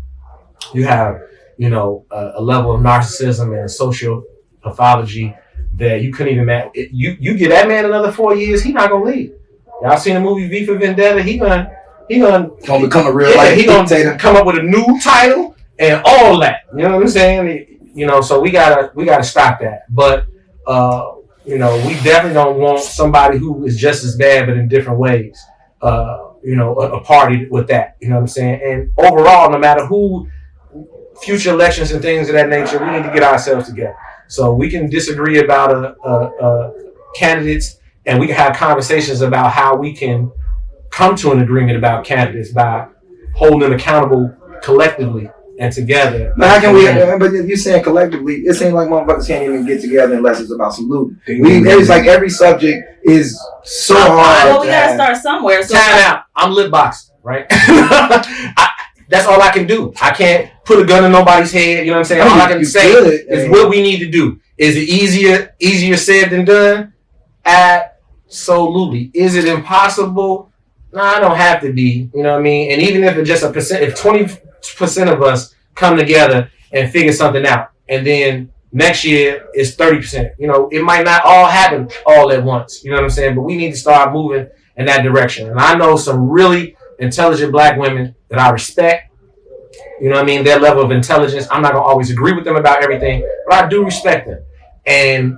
you have, you know, a level of narcissism and social pathology that you couldn't even imagine. You give that man another 4 years, he not gonna leave. Y'all seen the movie V for Vendetta? He gonna become a real life he dictator. gonna come up with a new title and all that. You know what I'm saying? You know, so we gotta stop that. But you know, we definitely don't want somebody who is just as bad but in different ways. You know, a party with that. You know what I'm saying? And overall, no matter who, future elections and things of that nature, we need to get ourselves together. So we can disagree about candidates, and we can have conversations about how we can come to an agreement about candidates by holding them accountable collectively and together. But how can we? But if you're saying collectively, it seems like motherfuckers can't even get together unless it's about some loot. It's like every subject is so hard. Well, we gotta start somewhere. So time out. I'm lip boxing, right? That's all I can do. I can't put a gun in nobody's head. You know what I'm saying? All I can say is what we need to do. Is it easier said than done? Absolutely. Is it impossible? No, I don't have to be. You know what I mean? And even if it's just a percent, if 20% of us come together and figure something out, and then next year it's 30%. You know, it might not all happen all at once. You know what I'm saying? But we need to start moving in that direction. And I know some really intelligent black women that I respect. You know what I mean? Their level of intelligence. I'm not gonna always agree with them about everything, but I do respect them. And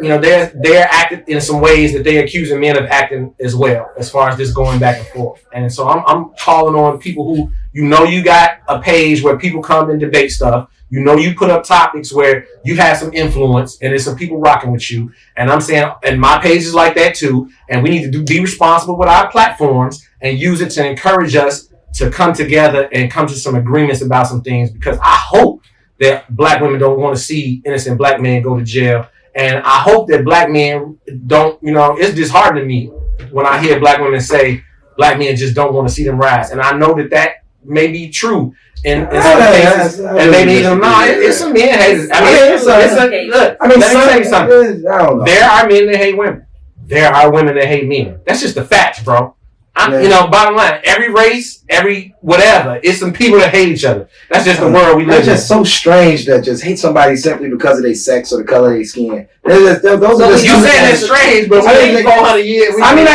you know, they're acting in some ways that they're accusing men of acting as well, as far as this going back and forth. And so I'm calling on people who, you know, you got a page where people come and debate stuff. You know, you put up topics where you have some influence and there's some people rocking with you. And I'm saying, and my page is like that too. And we need to be responsible with our platforms and use it to encourage us to come together and come to some agreements about some things, because I hope that black women don't want to see innocent black men go to jail. And I hope that black men don't, you know, it's disheartening me when I hear black women say black men just don't want to see them rise. And I know that may be true in some cases. And maybe even not. It's some men haters. I mean, look, let me tell you something. There are men that hate women. There are women that hate men. That's just the facts, bro. You know, bottom line, every race, every whatever, it's some people that hate each other. That's just the world we live in. It's just so strange that just hate somebody simply because of their sex or the color of their skin. Those are just you saying it's strange, but we ain't 400 years. I mean,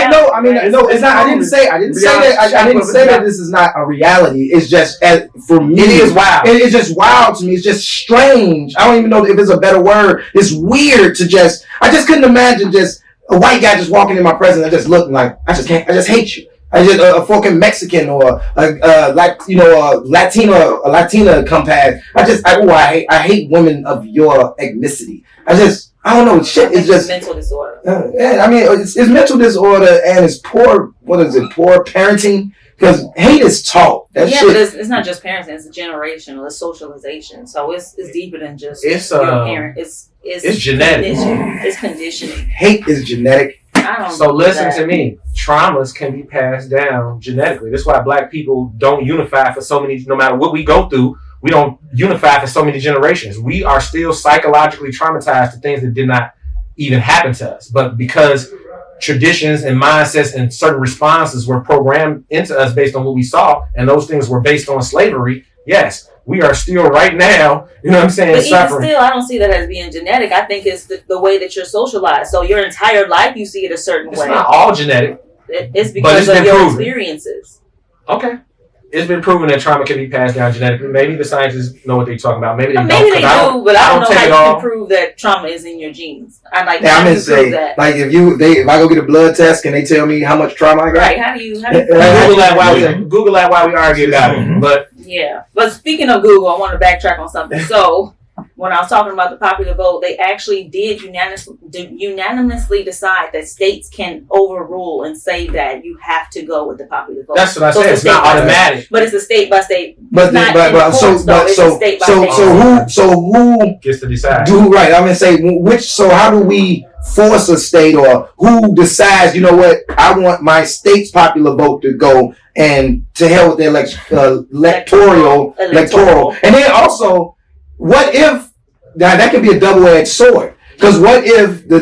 no, it's not. I didn't say that this is not a reality. It's just, for me, it is wild. It's just wild to me. It's just strange. I don't even know if there's a better word. It's weird to I just couldn't imagine just a white guy just walking in my presence and just looking like, I just hate you. I just a fucking Mexican or a Latina come past. I hate women of your ethnicity. I don't know. Shit is just mental disorder. I mean, it's mental disorder and it's poor. What is it? Poor parenting. Because hate is taught. But it's not just parenting. It's generational. It's socialization. So it's deeper than just your parent. It's genetic. It's conditioning. Hate is genetic. So listen to me. Traumas can be passed down genetically. That's why black people don't unify for so many. No matter what we go through, we don't unify for so many generations. We are still psychologically traumatized to things that did not even happen to us. But because traditions and mindsets and certain responses were programmed into us based on what we saw, and those things were based on slavery, yes, we are still right now, you know what I'm saying, but suffering. Even still, I don't see that as being genetic. I think it's the way that you're socialized. So your entire life, you see it a certain way. It's not all genetic. It's because of your experiences. Okay. It's been proven that trauma can be passed down genetically. Maybe the scientists know what they're talking about. Maybe they don't. Maybe they do, but I don't know how you can prove that trauma is in your genes. I'm gonna say, like, if I go get a blood test, can they tell me how much trauma I got? Right? How do you Google that while we argue about it. But yeah. But speaking of Google, I want to backtrack on something. So when I was talking about the popular vote, they actually did unanimously decide that states can overrule and say that you have to go with the popular vote. That's what I said. It's not automatic, but it's a state by state. So who gets to decide? Right. I'm gonna say which. So how do we force a state, or who decides? You know what? I want my state's popular vote to go, and to hell with the electoral. And then also, what if that could be a double-edged sword? Because what if the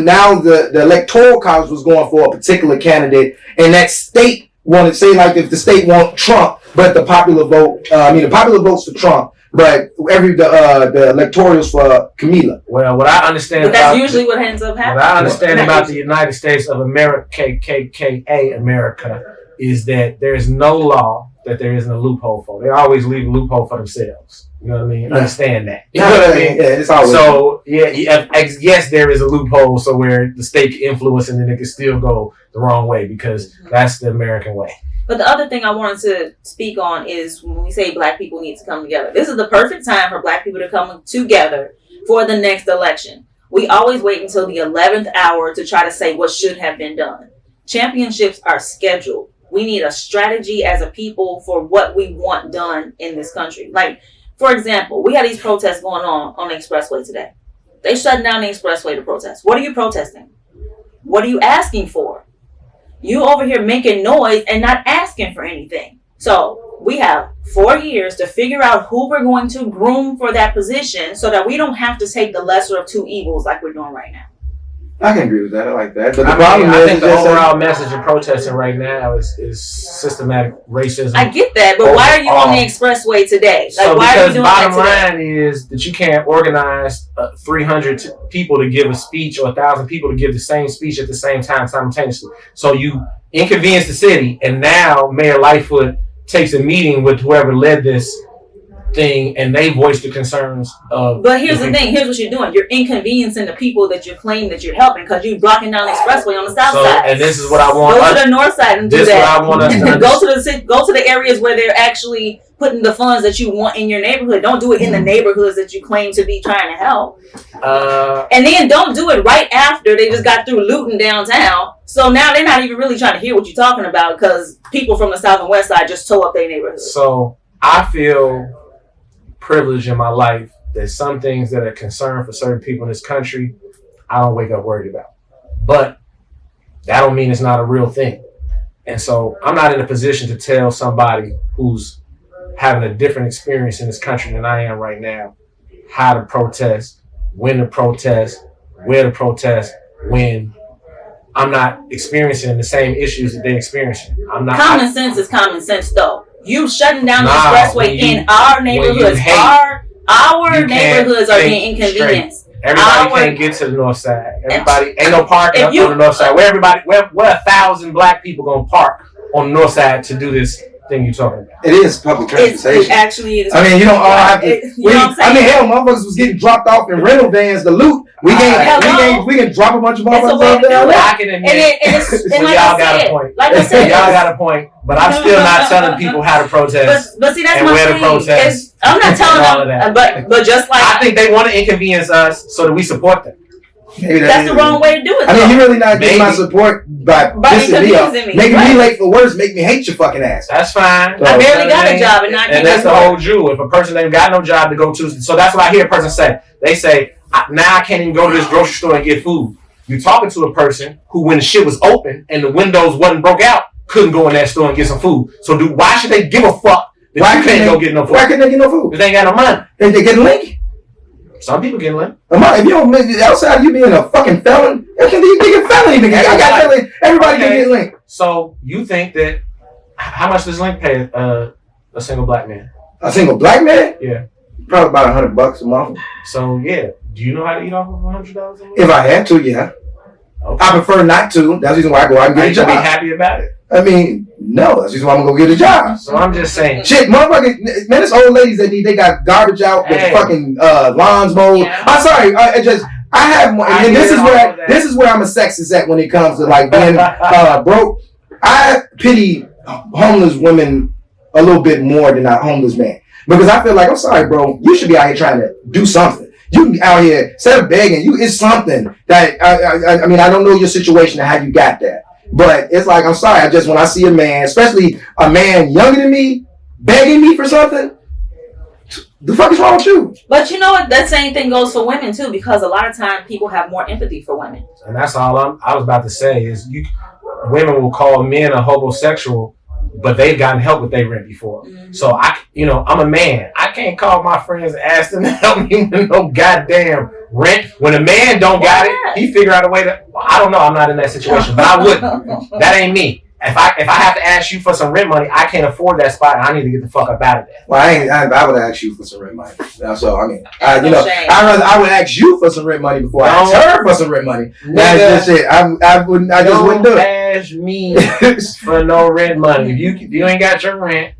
electoral college was going for a particular candidate, and that state wanted, say, like if the state want Trump, but the popular vote, the popular vote's for Trump, but the electorals for Camila. Well, what I understand But that's about usually what ends up happening. what I understand about the United States of America, KKKA America, is that there's no law that there isn't a loophole for. They always leave a loophole for themselves. You know what I mean? Yeah. Understand that. You know what I mean? Yeah, it's always So yes, there is a loophole so where the state can influence and then it can still go the wrong way because that's the American way. But the other thing I wanted to speak on is when we say black people need to come together. This is the perfect time for black people to come together for the next election. We always wait until the 11th hour to try to say what should have been done. Championships are scheduled. We need a strategy as a people for what we want done in this country. Like, for example, we had these protests going on the expressway today. They shut down the expressway to protest. What are you protesting? What are you asking for? You over here making noise and not asking for anything. So we have 4 years to figure out who we're going to groom for that position so that we don't have to take the lesser of two evils like we're doing right now. I can agree with that. I like that. But the I problem is, think the just overall message of protesting right now is systematic racism. I get that, but why are you on the expressway today? Like, So why are you because doing that bottom today? line is that you can't organize 300 people to give a speech or 1,000 people to give the same speech at the same time simultaneously. So you inconvenience the city, and now Mayor Lightfoot takes a meeting with whoever led this thing, and they voice the concerns of. But here's the thing. Here's what you're doing. You're inconveniencing the people that you claim that you're helping because you're blocking down the expressway on the south side. And this is what I want. Go to the north side and do This is that. what I want us to Go to the areas where they're actually putting the funds that you want in your neighborhood. Don't do it in the neighborhoods that you claim to be trying to help. And then don't do it right after they just got through looting downtown. So now they're not even really trying to hear what you're talking about because people from the south and west side just tore up their neighborhood. So I feel privilege in my life that some things that are concerned for certain people in this country, I don't wake up worried about. But that don't mean it's not a real thing. And so I'm not in a position to tell somebody who's having a different experience in this country than I am right now how to protest, when to protest, where to protest, when I'm not experiencing the same issues that they're experiencing. Common sense is common sense, though. You shutting down the Nah, expressway in our neighborhoods. Our neighborhoods are being inconvenienced. Everybody can't get to the north side. Everybody ain't no parking up on the north side. Where 1,000 black people gonna park on the north side to do this thing you talking about? It is public transportation. It actually is. I mean, you don't all have to. You know what I'm saying? I mean, hell, motherfuckers was getting dropped off in rental vans to loot. We can drop a bunch of motherfuckers off there. I can admit. And Y'all got a point. Like I said, y'all got a point. But I'm still not telling people how to protest. But see, that's and my where thing. to protest. I'm not telling all of them, that. but just like I think they want to inconvenience us so that we support them. that's the wrong way to do it. I mean, you really not getting my Maybe. support by pissing me off. inconveniencing me. Making Right. me late for worse, make me hate your fucking ass. That's fine. So- I barely got a job and not And getting that's the work. whole Jew. If a person ain't got no job to go to, so that's what I hear a person say. They say, now I can't even go to this grocery store and get food. You're talking to a person who, when the shit was open and the windows wasn't broke out, couldn't go in that store and get some food. So why should they give a fuck that Why you couldn't can't they- go get no food? Why couldn't they get no food? Because they ain't got no money. If they get a link. Some people get limp. If you don't make outside of you being a fucking felon, it can be a felony. I got felony. Everybody can get linked. So you think that, how much does Link pay a single black man? A single black man? Yeah. Probably about $100 a month. So yeah, do you know how to eat off of $100 a month? If I had to, yeah. Okay. I prefer not to. That's the reason why I go out and Are get a you gonna be job. happy about it? I mean, no. That's the reason why I'm gonna go get a job. So I'm just saying. Shit, motherfucking man, it's old ladies that they got garbage out with Hey. fucking lawns mowed. Yeah. I'm sorry, I have more, I and this hear is all of where that. this is where I'm a sexist at when it comes to like being broke. I pity homeless women a little bit more than a homeless man because I feel like, I'm sorry, bro, you should be out here trying to do something. You out here instead of begging, it's something that I mean, I don't know your situation and how you got that. But it's like, I'm sorry, when I see a man, especially a man younger than me, begging me for something, the fuck is wrong with you? But you know what? That same thing goes for women too, because a lot of times people have more empathy for women. And that's all I was about to say is women will call men a homosexual, but they've gotten help with their rent before. Mm-hmm. So I'm a man. I can't call my friends and ask them to help me with no goddamn rent. When a man don't got it, he figure out a way to. I don't know. I'm not in that situation, but I wouldn't. That ain't me. if I have to ask you for some rent money, I can't afford that spot, and I need to get the fuck up out of there. Well, I would ask you for some rent money. So I mean, shame. I would ask you for some rent money before I ask her for some rent money. That's just it. I just wouldn't do it. Ask me for no rent money. If you ain't got your rent,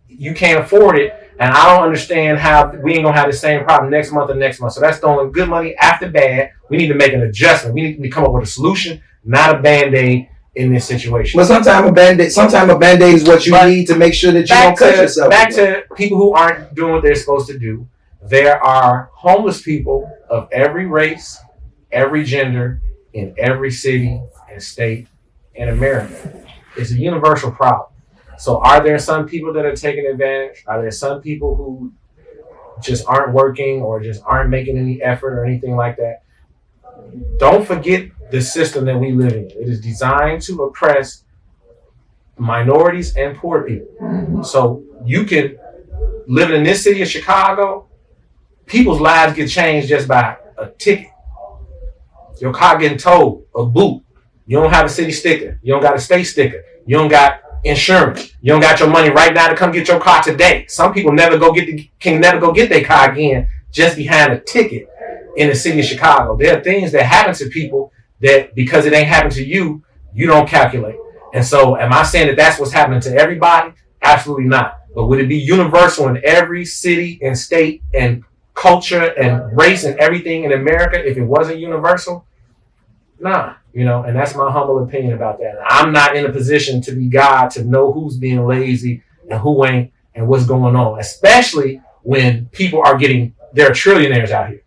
you can't afford it, and I don't understand how we ain't gonna have the same problem next month or next month. So that's throwing good money after bad. We need to make an adjustment. We need to come up with a solution, not a Band-Aid in this situation. But sometimes a Band-Aid is what you need to make sure that you don't cut yourself. Back to people who aren't doing what they're supposed to do. There are homeless people of every race, every gender, in every city and state in America. It's a universal problem. So are there some people that are taking advantage? Are there some people who just aren't working or just aren't making any effort or anything like that? Don't forget the system that we live in. It is designed to oppress minorities and poor people. So you can live in this city of Chicago, people's lives get changed just by a ticket. Your car getting towed, a boot. You don't have a city sticker. You don't got a state sticker. You don't got insurance. You don't got your money right now to come get your car today. Some people can never go get their car again just behind a ticket in the city of Chicago. There are things that happen to people that because it ain't happened to you, you don't calculate. And so am I saying that that's what's happening to everybody? Absolutely not. But would it be universal in every city and state and culture and race and everything in America if it wasn't universal? Nah, and that's my humble opinion about that. I'm not in a position to be God to know who's being lazy and who ain't and what's going on, especially when people are there are trillionaires out here.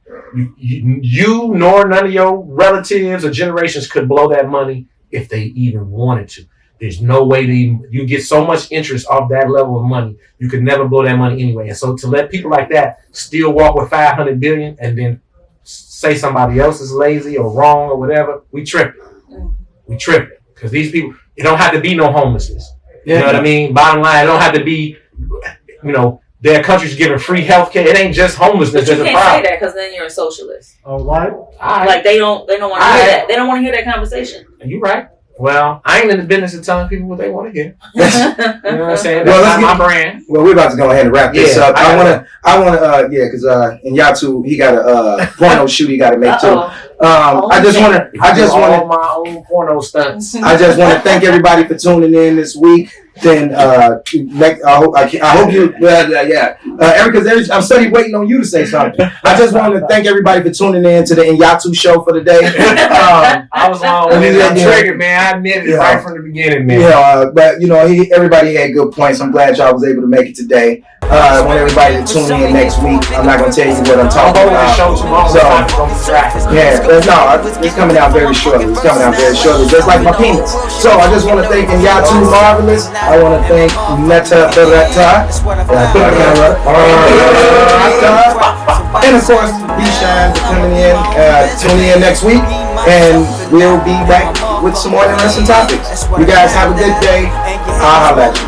You nor none of your relatives or generations could blow that money if they even wanted to. There's no way you get so much interest off that level of money. You could never blow that money anyway. And so to let people like that still walk with $500 billion and then say somebody else is lazy or wrong or whatever, we tripping. We tripping. Because these people, it don't have to be no homelessness. You know what I mean? Bottom line, it don't have to be, there are countries giving free health care. It ain't just homelessness. But you can't say that because then you're a socialist. Oh, right. Like they don't want to hear that. They don't want to hear that conversation. You right. Well, I ain't in the business of telling people what they want to hear. You know what I'm saying? Well, That's not my brand. Well, we're about to go ahead and wrap this up. I want to, because Inyatu, he got a porno shoot he got to make too. I just want my own porno stunts. I just want to thank everybody for tuning in this week. Then I hope you Erica, I'm steady waiting on you to say something. I just want to thank everybody for tuning in to the Inyatu show for the day. I was long with it. I'm triggered, man. I admit it right from the beginning, man. But everybody had good points. I'm glad y'all was able to make it today. I want everybody to tune in next week. I'm not gonna tell you what I'm talking about. It's coming out very shortly. Just like my penis. So I just want to thank Inyatu Marvelous. I want to thank Netta Beretta. And of course, B-Shine for coming in. Tune in next week. And we'll be back with some more interesting topics. You guys have a good day. I'll holler at you.